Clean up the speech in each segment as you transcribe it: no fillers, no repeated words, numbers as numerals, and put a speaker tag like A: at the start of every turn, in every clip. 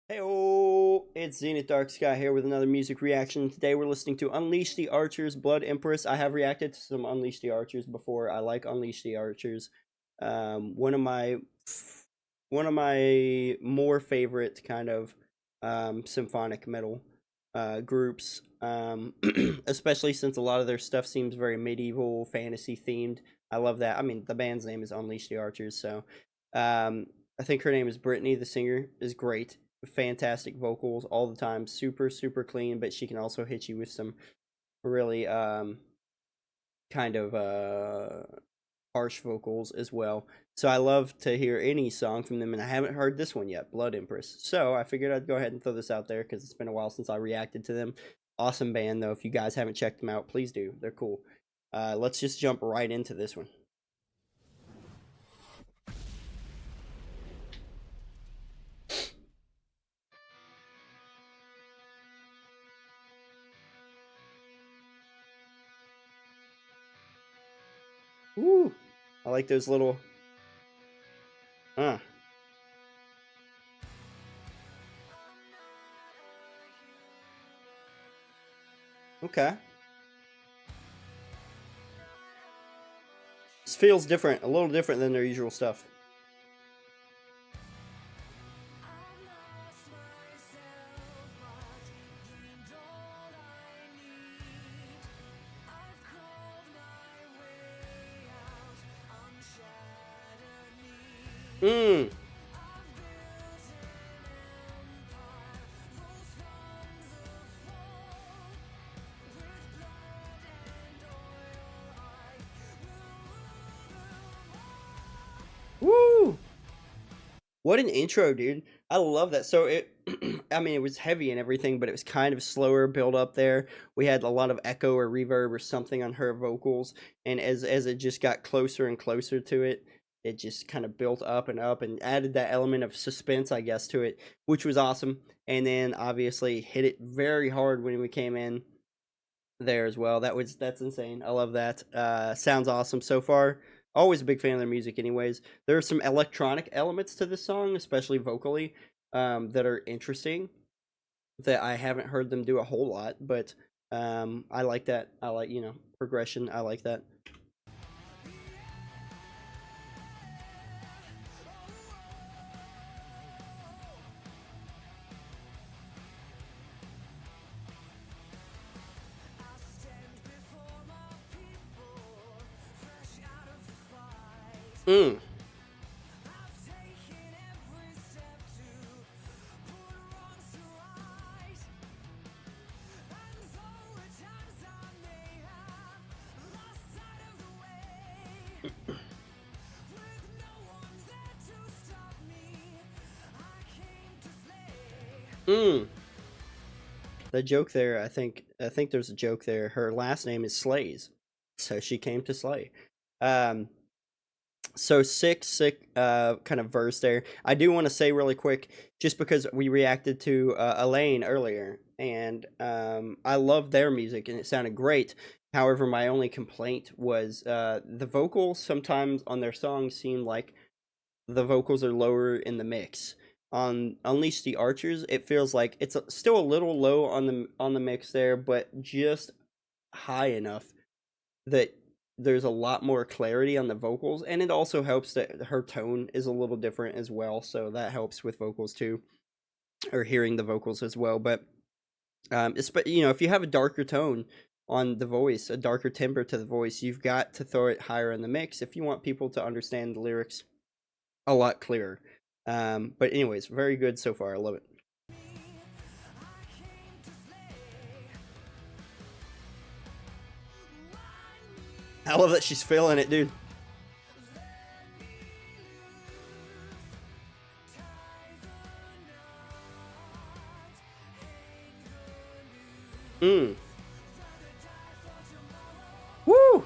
A: Heyo, it's Zenith Darksky here with another music reaction. Today we're listening to Unleash the Archers, Blood Empress. I have reacted to some Unleash the Archers before. I like Unleash the Archers. One of my more favorite kind of symphonic metal groups. Especially since a lot of their stuff seems very medieval, fantasy themed. I love that. I mean, the band's name is Unleash the Archers, so I think her name is Brittany. The singer is great, fantastic vocals all the time, super clean, but she can also hit you with some really kind of harsh vocals as well. So I love to hear any song from them, and I haven't heard this one yet, Blood Empress. So I figured I'd go ahead and throw this out there because it's been a while since I reacted to them. Awesome band though. If you guys haven't checked them out, please do. They're cool. Let's just jump right into this one. Woo! I like those little okay. This feels different, a little different than their usual stuff. Mmm. Woo! What an intro, dude. I love that. So it I mean it was heavy and everything, but it was kind of slower build up there. We had a lot of echo or reverb or something on her vocals, and as it just got closer and closer to it, it just kind of built up and added that element of suspense, I guess, to it, which was awesome. And then obviously hit it very hard when we came in there as well. That's insane. I love that. Sounds awesome so far. Always a big fan of their music, anyways. There are some electronic elements to this song, especially vocally, that are interesting. That I haven't heard them do a whole lot, but I like that. I like progression. I like that. Mm. Mm. The joke there, I think there's a joke there. Her last name is Slays, so she came to slay. Um, so sick kind of verse there. I do want to say really quick, just because we reacted to Elaine earlier, and I love their music and it sounded great. However, my only complaint was the vocals sometimes on their songs seem like the vocals are lower in the mix. On Unleash the Archers, it feels like it's still a little low on the mix there, but just high enough that there's a lot more clarity on the vocals, and it also helps that her tone is a little different as well, so that helps with vocals too, or hearing the vocals as well. But if you have a darker tone on the voice, a darker timbre to the voice, you've got to throw it higher in the mix if you want people to understand the lyrics a lot clearer. But anyways, very good so far. I love it. I love that she's feeling it, dude. Mm. Woo!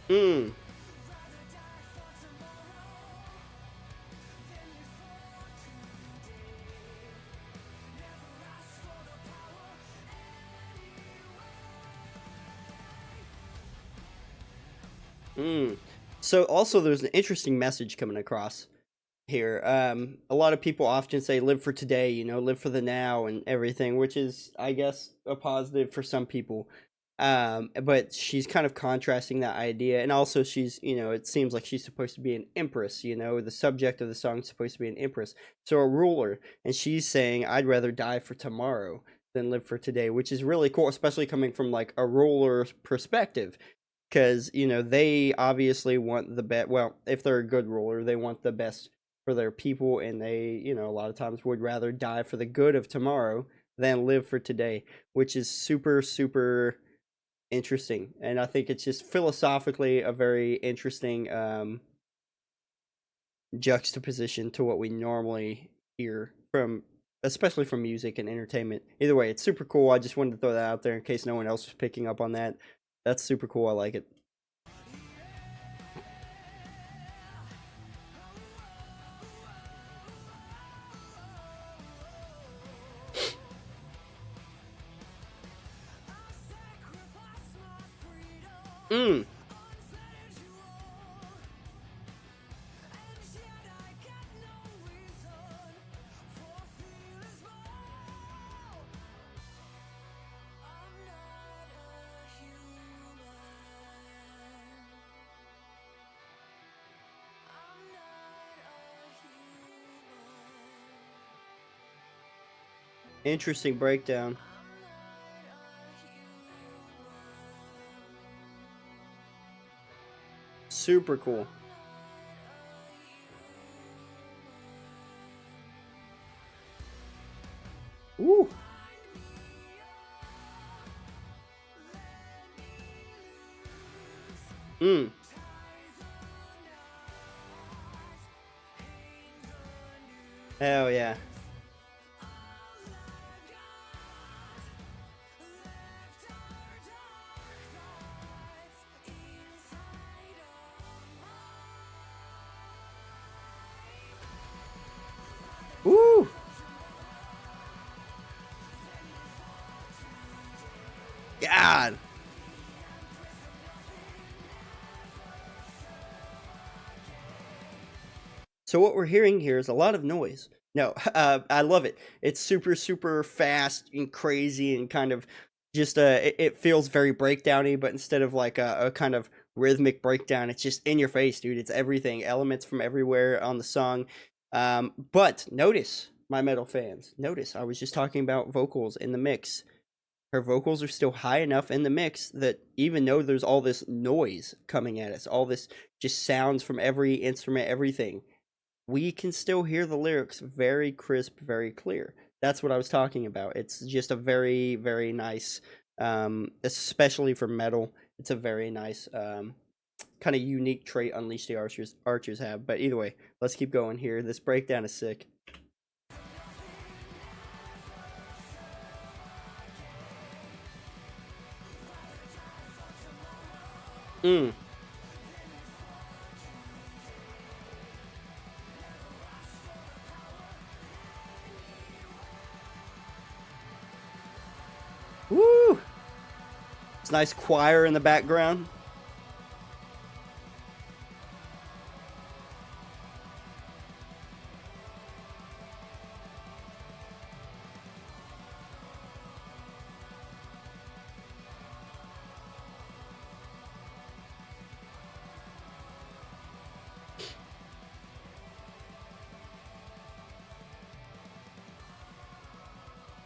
A: Mm. Mm. So also there's an interesting message coming across here. A lot of people often say live for today, live for the now and everything, which is, I guess, a positive for some people. But she's kind of contrasting that idea, and also she's, it seems like she's supposed to be an empress. The subject of the song is supposed to be an empress, so a ruler, and she's saying, "I'd rather die for tomorrow than live for today," which is really cool, especially coming from like a ruler's perspective, because they obviously want the best. Well, if they're a good ruler, they want the best for their people, and they a lot of times would rather die for the good of tomorrow than live for today, which is super super interesting. And I think it's just philosophically a very interesting juxtaposition to what we normally hear from, especially from music and entertainment. Either way, it's super cool. I just wanted to throw that out there in case no one else was picking up on that. That's super cool. I like it. Mm. Interesting breakdown. Super cool. Woo. Mm. Hell yeah. Woo. God. So what we're hearing here is a lot of noise. No, I love it. It's super, super fast and crazy and kind of just it feels very breakdowny, but instead of like a kind of rhythmic breakdown, it's just in your face, dude. It's everything, elements from everywhere on the song. But notice, my metal fans, notice I was just talking about vocals in the mix. Her vocals are still high enough in the mix that even though there's all this noise coming at us, all this just sounds from every instrument, everything, we can still hear the lyrics very crisp, very clear. That's what I was talking about. It's just a very, very nice, especially for metal. It's a very nice, kind of unique trait Unleash the Archers have. But either way, let's keep going here. This breakdown is sick. Mm. Woo! It's nice choir in the background.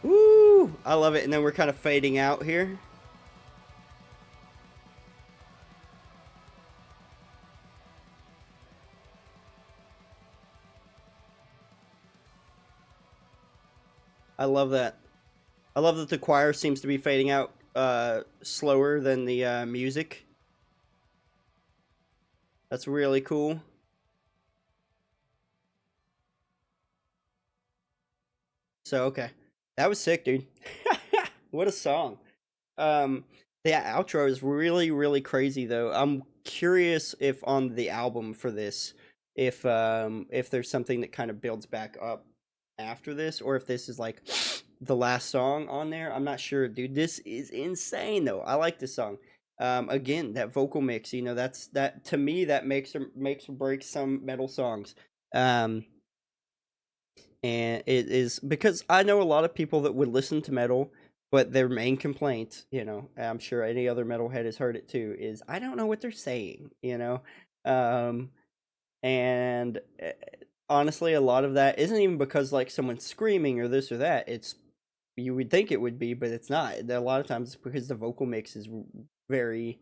A: Woo! I love it. And then we're kind of fading out here. I love that. I love that the choir seems to be fading out slower than the music. That's really cool. So okay, that was sick, dude. What a song. Um, the outro is really really crazy though. I'm curious if on the album for this, if there's something that kind of builds back up after this, or if this is like the last song on there. I'm not sure, dude. This is insane though. I like this song. Again, that vocal mix, you know, that to me that makes or breaks some metal songs. Um, and it is because I know a lot of people that would listen to metal, but their main complaint, you know, I'm sure any other metalhead has heard it too, is I don't know what they're saying, you know. Um, and honestly, a lot of that isn't even because like someone's screaming or this or that. It's you would think it would be, but it's not. A lot of times it's because the vocal mix is very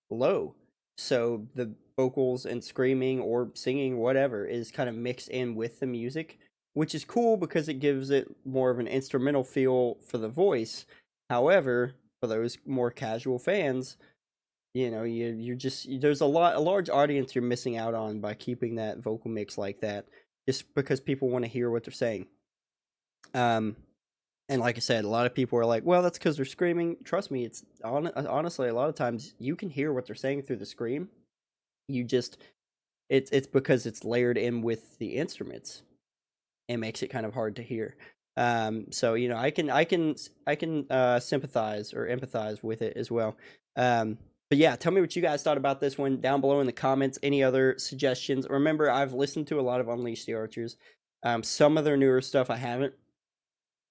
A: low. So the vocals and screaming or singing, whatever, is kind of mixed in with the music, which is cool because it gives it more of an instrumental feel for the voice. However, for those more casual fans, you know, you're just there's a large audience you're missing out on by keeping that vocal mix like that, just because people want to hear what they're saying. Um, and like I said, a lot of people are like, "Well, that's because they're screaming." Trust me, it's honestly a lot of times you can hear what they're saying through the scream. You just it's because it's layered in with the instruments. It makes it kind of hard to hear. So you know, I can sympathize or empathize with it as well. But yeah, tell me what you guys thought about this one down below in the comments. Any other suggestions? Remember, I've listened to a lot of Unleash the Archers. Some of their newer stuff I haven't.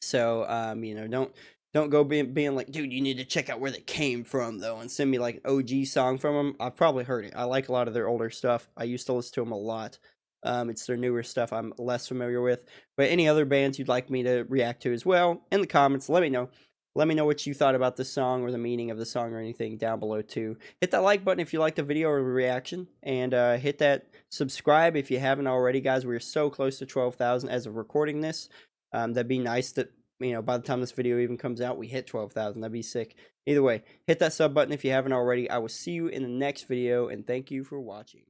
A: So, you know, don't go being like, dude, you need to check out where they came from though, and send me like an OG song from them. I've probably heard it. I like a lot of their older stuff. I used to listen to them a lot. It's their newer stuff I'm less familiar with. But any other bands you'd like me to react to as well, in the comments, let me know. Let me know what you thought about the song or the meaning of the song or anything down below too. Hit that like button if you liked the video or the reaction, and hit that subscribe if you haven't already, guys. We're so close to 12,000 as of recording this. That'd be nice that, you know, by the time this video even comes out, we hit 12,000. That'd be sick. Either way, hit that sub button if you haven't already. I will see you in the next video, and thank you for watching.